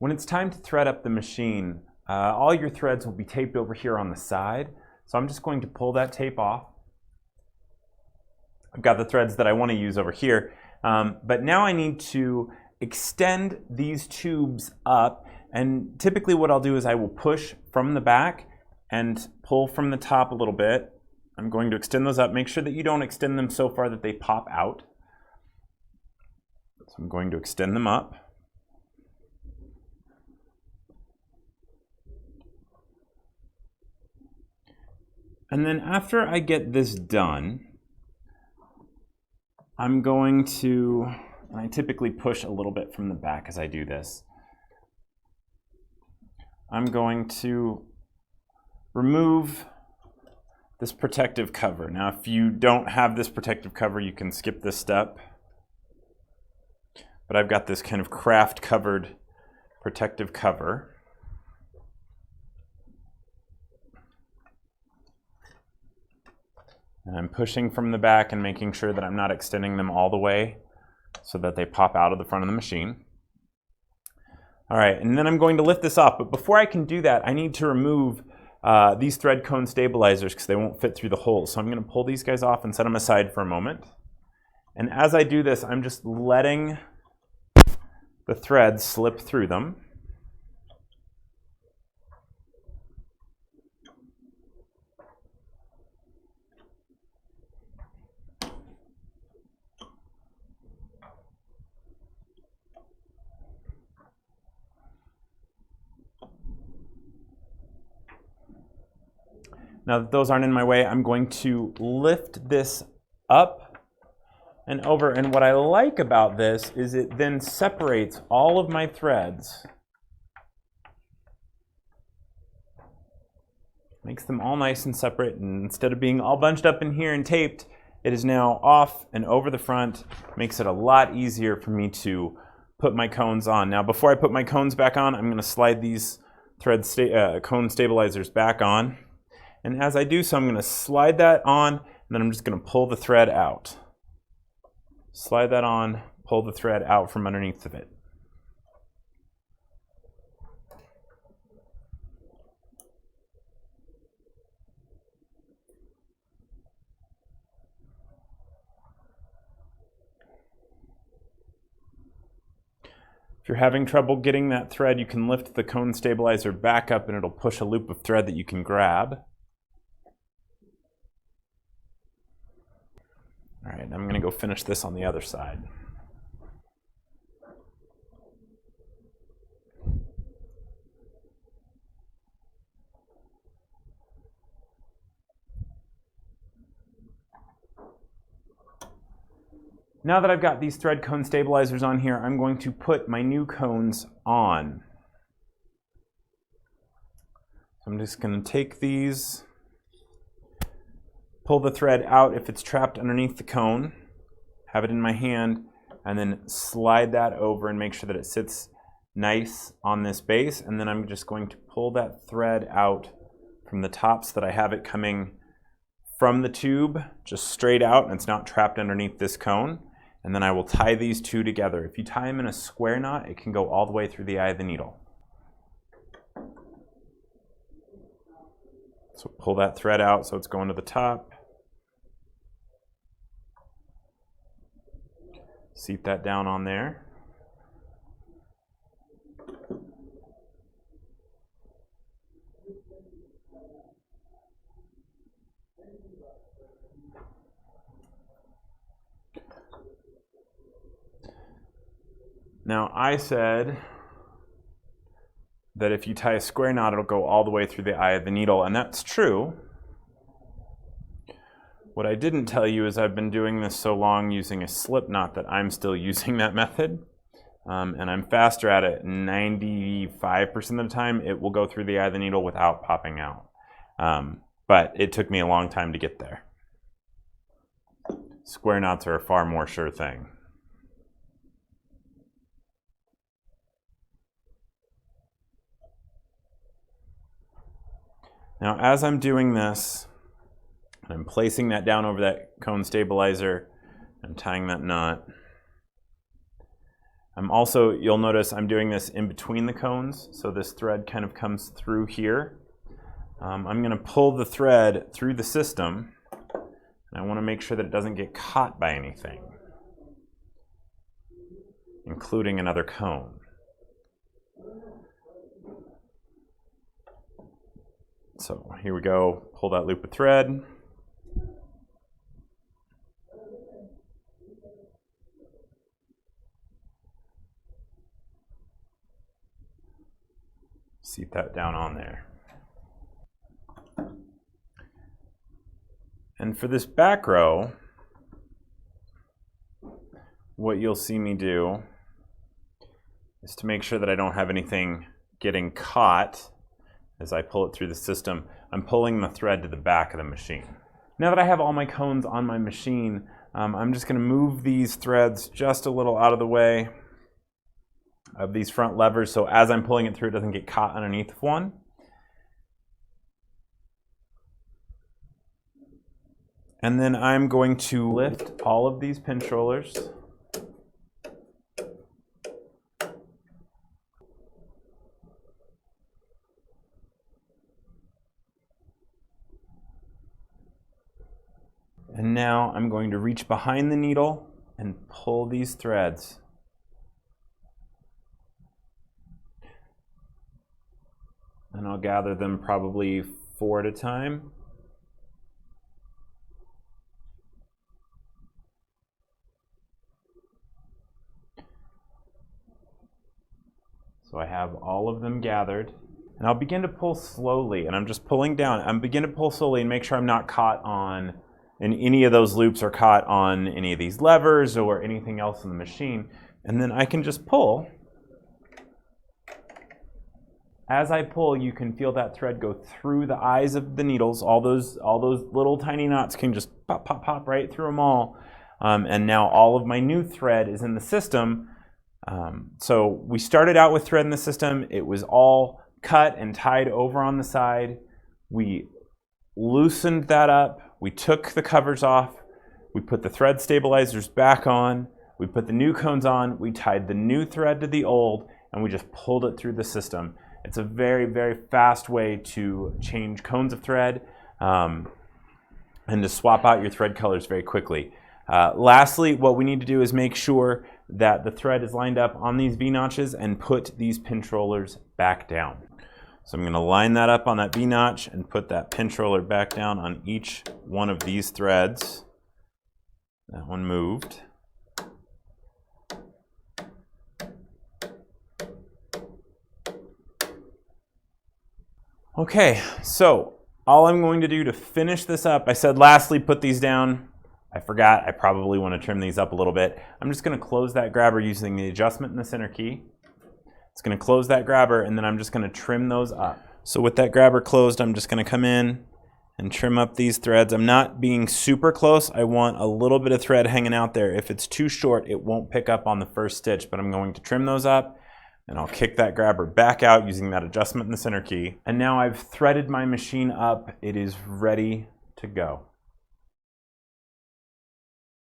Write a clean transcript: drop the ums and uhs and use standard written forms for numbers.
When it's time to thread up the machine, all your threads will be taped over here on the side. So I'm just going to pull that tape off. I've got the threads that I want to use over here, but now I need to extend these tubes up, and typically what I'll do is I will push from the back and pull from the top a little bit. I'm going to extend those up. Make sure that you don't extend them so far that they pop out. So I'm going to extend them up. And then after I get this done, I'm going to, I typically push a little bit from the back as I do this. I'm going to remove this protective cover. Now, if you don't have this protective cover, you can skip this step. But I've got this kind of craft covered protective cover. And I'm pushing from the back and making sure that I'm not extending them all the way so that they pop out of the front of the machine. All right, and then I'm going to lift this off. But before I can do that, I need to remove these thread cone stabilizers because they won't fit through the holes. So I'm going to pull these guys off and set them aside for a moment. And as I do this, I'm just letting the threads slip through them. Now that those aren't in my way, I'm going to lift this up and over. And what I like about this is it then separates all of my threads. Makes them all nice and separate. And instead of being all bunched up in here and taped, it is now off and over the front. Makes it a lot easier for me to put my cones on. Now before I put my cones back on, I'm going to slide these cone stabilizers back on. And as I do so, I'm going to slide that on, and then I'm just going to pull the thread out. Slide that on, pull the thread out from underneath of it. If you're having trouble getting that thread, you can lift the cone stabilizer back up and it'll push a loop of thread that you can grab. All right, I'm going to go finish this on the other side. Now that I've got these thread cone stabilizers on here, I'm going to put my new cones on. So I'm just going to take these, pull the thread out if it's trapped underneath the cone, have it in my hand, and then slide that over and make sure that it sits nice on this base. And then I'm just going to pull that thread out from the top so that I have it coming from the tube, just straight out, and it's not trapped underneath this cone. And then I will tie these two together. If you tie them in a square knot, it can go all the way through the eye of the needle. So pull that thread out so it's going to the top. Seat that down on there. Now I said that if you tie a square knot, it'll go all the way through the eye of the needle, and that's true. What I didn't tell you is I've been doing this so long using a slip knot that I'm still using that method. And I'm faster at it. 95% of the time, it will go through the eye of the needle without popping out. But it took me a long time to get there. Square knots are a far more sure thing. Now, as I'm doing this, I'm placing that down over that cone stabilizer. I'm tying that knot. You'll notice I'm doing this in between the cones, so this thread kind of comes through here. I'm going to pull the thread through the system, and I want to make sure that it doesn't get caught by anything, including another cone. So here we go, pull that loop of thread. Seat that down on there. And for this back row, what you'll see me do is to make sure that I don't have anything getting caught as I pull it through the system, I'm pulling the thread to the back of the machine. Now that I have all my cones on my machine, I'm just going to move these threads just a little out of the way of these front levers, so as I'm pulling it through, it doesn't get caught underneath one. And then I'm going to lift all of these pinch rollers. And now I'm going to reach behind the needle and pull these threads. And I'll gather them probably 4 at a time. So I have all of them gathered. And I'll begin to pull slowly, and I'm just pulling down. I'm beginning to pull slowly and make sure I'm not caught on, and any of those loops are caught on any of these levers or anything else in the machine. And then I can just pull. As I pull, you can feel that thread go through the eyes of the needles. All those little tiny knots can just pop, pop, pop right through them all. And now all of my new thread is in the system. So we started out with thread in the system. It was all cut and tied over on the side. We loosened that up. We took the covers off. We put the thread stabilizers back on. We put the new cones on. We tied the new thread to the old, and we just pulled it through the system. It's a very, very fast way to change cones of thread and to swap out your thread colors very quickly. Lastly, what we need to do is make sure that the thread is lined up on these V-notches and put these pinch rollers back down. So I'm going to line that up on that V-notch and put that pinch roller back down on each one of these threads. That one moved. Okay, so all I'm going to do to finish this up, I said lastly put these down. I forgot, I probably want to trim these up a little bit. I'm just going to close that grabber using the adjustment in the center key. It's going to close that grabber, and then I'm just going to trim those up. So with that grabber closed, I'm just going to come in and trim up these threads. I'm not being super close. I want a little bit of thread hanging out there. If it's too short, it won't pick up on the first stitch, but I'm going to trim those up. And I'll kick that grabber back out using that adjustment in the center key. And now I've threaded my machine up. It is ready to go.